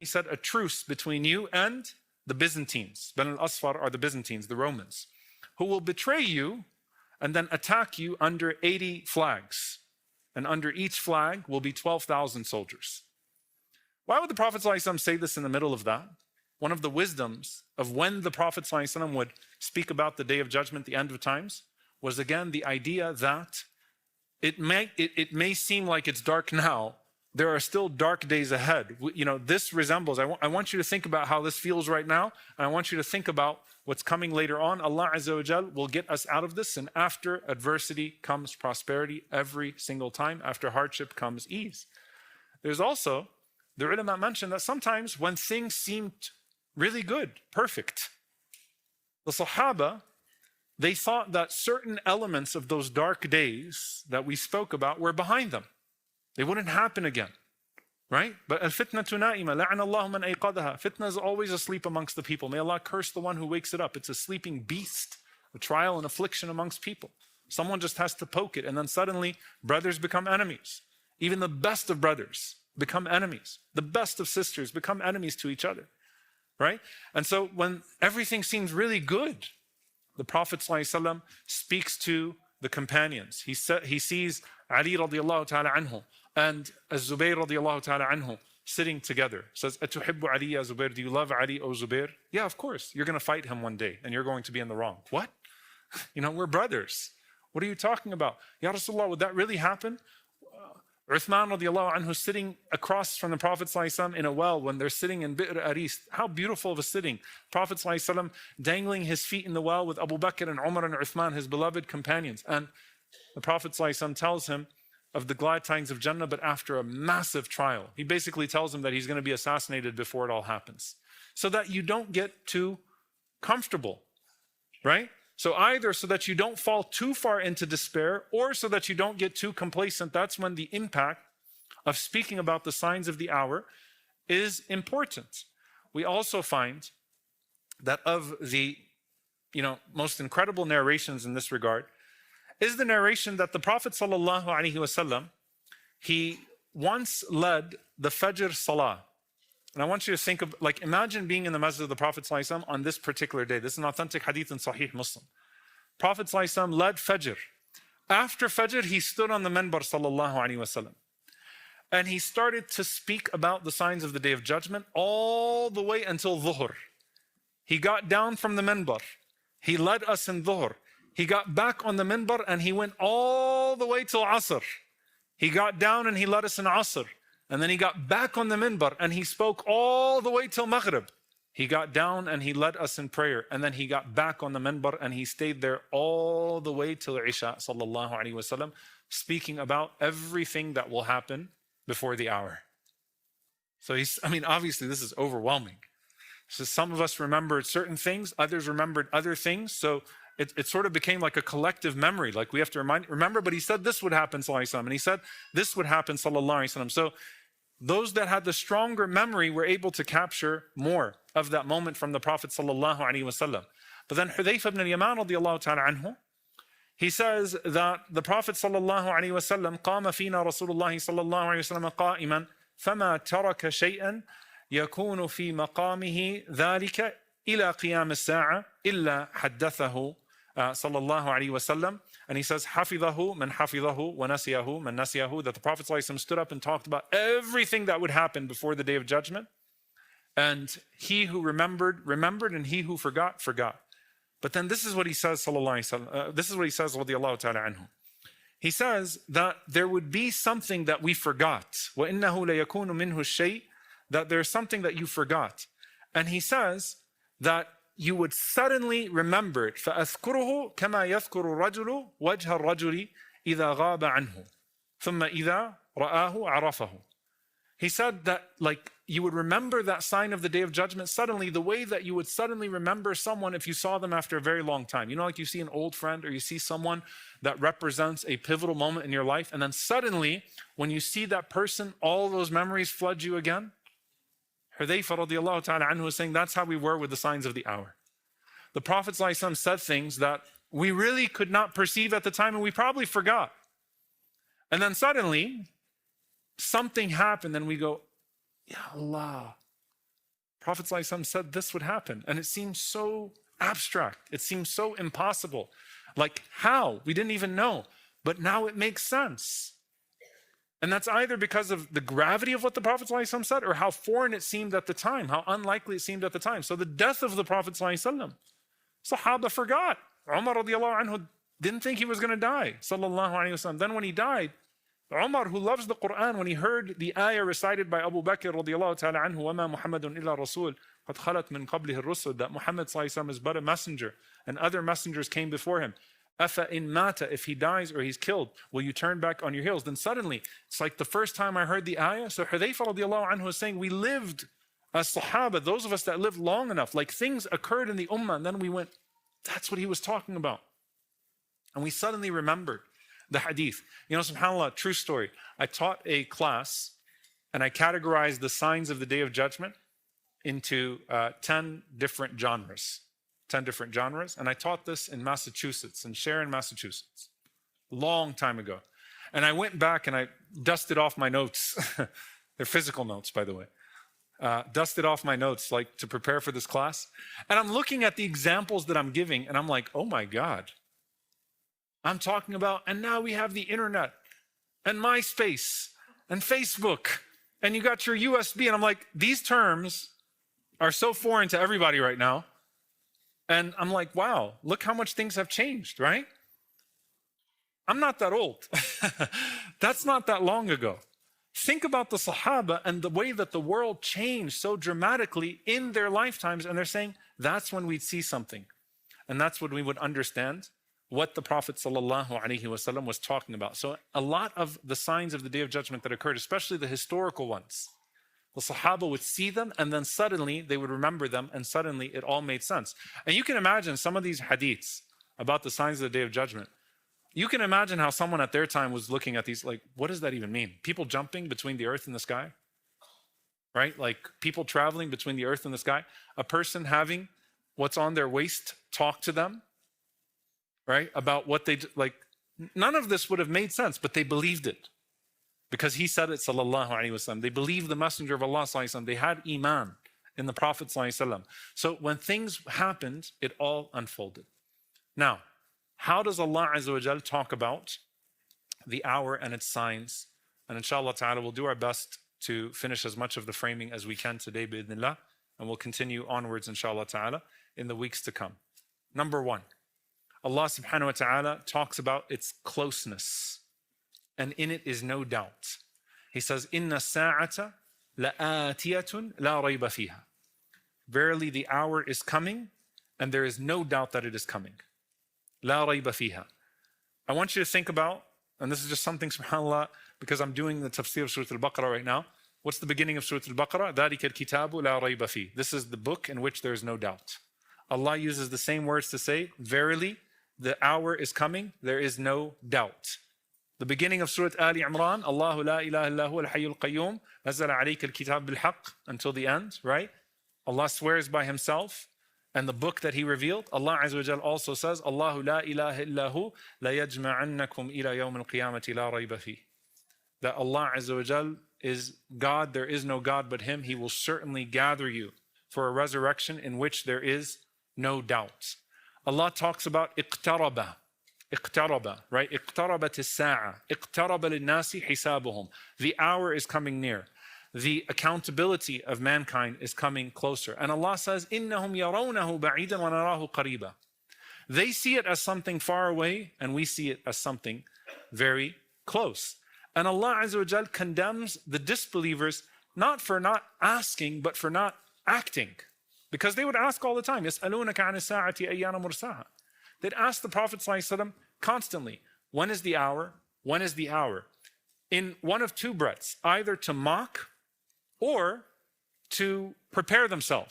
He said, a truce between you and the Byzantines. Banu al-Asfar are the Byzantines, the Romans, who will betray you and then attack you under 80 flags. And under each flag will be 12,000 soldiers. Why would the Prophet ﷺ say this in the middle of that? One of the wisdoms of when the Prophet ﷺ would speak about the Day of Judgment, the end of times, was again the idea that it may seem like it's dark now. There are still dark days ahead. You know, this resembles, I want you to think about how this feels right now, and I want you to think about what's coming later on. Allah Azza wa Jal will get us out of this, and after adversity comes prosperity every single time. After hardship comes ease. There's also, the ulama mentioned that sometimes when things seemed really good, perfect, the Sahaba, they thought that certain elements of those dark days that we spoke about were behind them. They wouldn't happen again, right? But al-fitnatu na'ima, la'ana Allahu man ayqadaha. Fitna is always asleep amongst the people. May Allah curse the one who wakes it up. It's a sleeping beast, a trial and affliction amongst people. Someone just has to poke it, and then suddenly brothers become enemies. Even the best of brothers become enemies. The best of sisters become enemies to each other, right? And so when everything seems really good, the Prophet ﷺ speaks to the companions. He sees Ali radiallahu ta'ala anhu and Az-Zubayr radiallahu ta'ala anhu sitting together. Says, Atuhibbu Ali ya Zubayr? Do you love Ali, O Zubayr? Yeah, of course. You're going to fight him one day and you're going to be in the wrong. What? You know, we're brothers. What are you talking about? Ya Rasulullah, would that really happen? Uthman radiallahu anhu sitting across from the Prophet ﷺ in a well when they're sitting in Bi'r Aris. How beautiful of a sitting. Prophet ﷺ dangling his feet in the well with Abu Bakr and Umar and Uthman, his beloved companions. And the Prophet ﷺ tells him of the glad tidings of Jannah, but after a massive trial. He basically tells him that he's going to be assassinated before it all happens. So that you don't get too comfortable, right? So either so that you don't fall too far into despair, or so that you don't get too complacent. That's when the impact of speaking about the signs of the hour is important. We also find that of the most incredible narrations in this regard is the narration that the Prophet ﷺ, he once led the Fajr Salah. And I want you to think of, imagine being in the masjid of the Prophet ﷺ on this particular day. This is an authentic hadith in Sahih Muslim. Prophet ﷺ led Fajr. After Fajr, he stood on the minbar ﷺ. And he started to speak about the signs of the Day of Judgment all the way until Dhuhr. He got down from the minbar. He led us in Dhuhr. He got back on the minbar and he went all the way till Asr. He got down and he led us in Asr. And then he got back on the minbar and he spoke all the way till Maghrib. He got down and he led us in prayer. And then he got back on the minbar and he stayed there all the way till Isha, sallallahu alaihi wasallam, speaking about everything that will happen before the hour. So obviously this is overwhelming. So some of us remembered certain things, others remembered other things. So it sort of became like a collective memory. Like we have to remember, but he said this would happen, sallallahu alaihi wasallam, and he said this would happen, sallallahu alaihi wasallam. So those that had the stronger memory were able to capture more of that moment from the Prophet sallallahu alaihi wasallam. But then Hudayfa ibn al-Yaman radiallahu ta'ala anhu, he says that the Prophet sallallahu alaihi wasallam قام فينا رسول الله صلى الله عليه وسلم قائما فما ترك شيئا يكون في مقامه ذلك إلى قيام الساعة إلا حدثه صلى الله عليه وسلم. And he says, حفظه من حفظه ونسيه من نسيه, that the Prophet ﷺ stood up and talked about everything that would happen before the Day of Judgment. And he who remembered, remembered, and he who forgot, forgot. But then this is what he says, sallallahu alaihi wasallam. This is what he says, radiyallahu ta'ala anhu. He says that there would be something that we forgot. وَإِنَّهُ لَيَكُونُ مِنْهُ الشَّيْء, that there's something that you forgot. And he says that you would suddenly remember it. فَأَذْكُرُهُ كَمَا يَذْكُرُ الرَّجُلُ وَجْهَ الرَّجُلِ إِذَا غَابَ عَنْهُ ثُمَّ إِذَا رَآهُ عَرَفَهُ. He said that you would remember that sign of the Day of Judgment suddenly, the way that you would suddenly remember someone if you saw them after a very long time. You know, like you see an old friend or you see someone that represents a pivotal moment in your life, and then suddenly, when you see that person, all those memories flood you again. Hudayfa radiallahu ta'ala anhu was saying that's how we were with the signs of the hour. The Prophet ﷺ said things that we really could not perceive at the time and we probably forgot. And then suddenly, something happened and we go, Ya Allah, Prophet ﷺ said this would happen. And it seems so abstract. It seems so impossible. Like how? We didn't even know. But now it makes sense. And that's either because of the gravity of what the Prophet ﷺ said or how foreign it seemed at the time, how unlikely it seemed at the time. So the death of the Prophet ﷺ, Sahaba forgot. Umar radiallahu anhu didn't think he was going to die. Sallallahu alayhi wasallam. Then when he died, Umar, who loves the Qur'an, when he heard the ayah recited by Abu Bakr radiallahu ta'ala anhu, وَمَا مُحَمَّدٌ إِلَّا رَسُولٌ قَدْ خَلَتْ مِنْ قَبْلِهِ الرُّسُلُ, that Muhammad is but a messenger and other messengers came before him. أَفَإِن مَاتَ, if he dies or he's killed, will you turn back on your heels? Then suddenly, it's like the first time I heard the ayah. So Hudayfa radiallahu anhu is saying, we lived as Sahaba, those of us that lived long enough, like things occurred in the Ummah, and then we went, that's what he was talking about. And we suddenly remembered the hadith. You know, subhanAllah, true story. I taught a class and I categorized the signs of the Day of Judgment into 10 different genres. 10 different genres. And I taught this in Massachusetts, in Sharon, Massachusetts, long time ago. And I went back and I dusted off my notes. They're physical notes, by the way. Dusted off my notes like to prepare for this class. And I'm looking at the examples that I'm giving and I'm like, oh my God. I'm talking about, and now we have the internet and MySpace and Facebook and you got your USB. And I'm like, these terms are so foreign to everybody right now. And I'm like, wow, look how much things have changed, right? I'm not that old. That's not that long ago. Think about the Sahaba and the way that the world changed so dramatically in their lifetimes. And they're saying that's when we'd see something. And that's when we would understand what the Prophet ﷺ was talking about. So a lot of the signs of the Day of Judgment that occurred, especially the historical ones, the Sahaba would see them and then suddenly they would remember them and suddenly it all made sense. And you can imagine some of these hadiths about the signs of the Day of Judgment. You can imagine how someone at their time was looking at these like, what does that even mean? People jumping between the earth and the sky? Right? Like people traveling between the earth and the sky? A person having what's on their waist talk to them? Right? About what they, like, none of this would have made sense, but they believed it. Because he said it, sallallahu alayhi wasallam. They believed the Messenger of Allah, sallallahu alayhi wasallam. They had iman in the Prophet, sallallahu alayhi wasallam. So when things happened, it all unfolded. Now, how does Allah Azza wa Jal talk about the hour and its signs? And inshallah ta'ala, we'll do our best to finish as much of the framing as we can today, bi'idhnillah. And we'll continue onwards, inshallah ta'ala, in the weeks to come. Number one, Allah subhanahu wa ta'ala talks about its closeness. And in it is no doubt. He says, Inna sa'ata la'atiyatun la rayba fiha. Verily the hour is coming, and there is no doubt that it is coming. La rayba fiha. I want you to think about, and this is just something, subhanAllah, because I'm doing the tafsir of Surah Al-Baqarah right now. What's the beginning of Surah Al-Baqarah? ذَلِكَ الْكِتَابُ لَا رَيْبَ فِيهِ. This is the book in which there is no doubt. Allah uses the same words to say, verily, the hour is coming, there is no doubt. The beginning of Surah Ali Imran, Allahu la ilaha illa huwa al-hayyul qayyum, nazzala alayka al-kitab bil-haqq, until the end, right? Allah swears by himself and the book that he revealed. Allah Azza wa Jal also says, Allahu la ilaha illa hu, la yajma'annakum ila yawm al-qiyamati la rayba fi. That Allah Azza wa Jal is God, there is no God but him. He will certainly gather you for a resurrection in which there is no doubt. Allah talks about iqtaraba. Iqtaraba, right? Iqtarabat as-sa'a. Iqtaraba lin-nasi hisabuhum. The hour is coming near. The accountability of mankind is coming closer. And Allah says, إِنَّهُمْ يَرَوْنَهُ بَعِيدًا وَنَرَاهُ قَرِيبًا. They see it as something far away, and we see it as something very close. And Allah Azza wa Jal condemns the disbelievers not for not asking, but for not acting. Because they would ask all the time, يَسْأَلُونَكَ عَنِ السَّاعَةِ أَيَّانَ مُرْسَاهَا. They'd ask the Prophet ﷺ constantly, when is the hour? When is the hour? In one of two breaths, either to mock or to prepare themselves.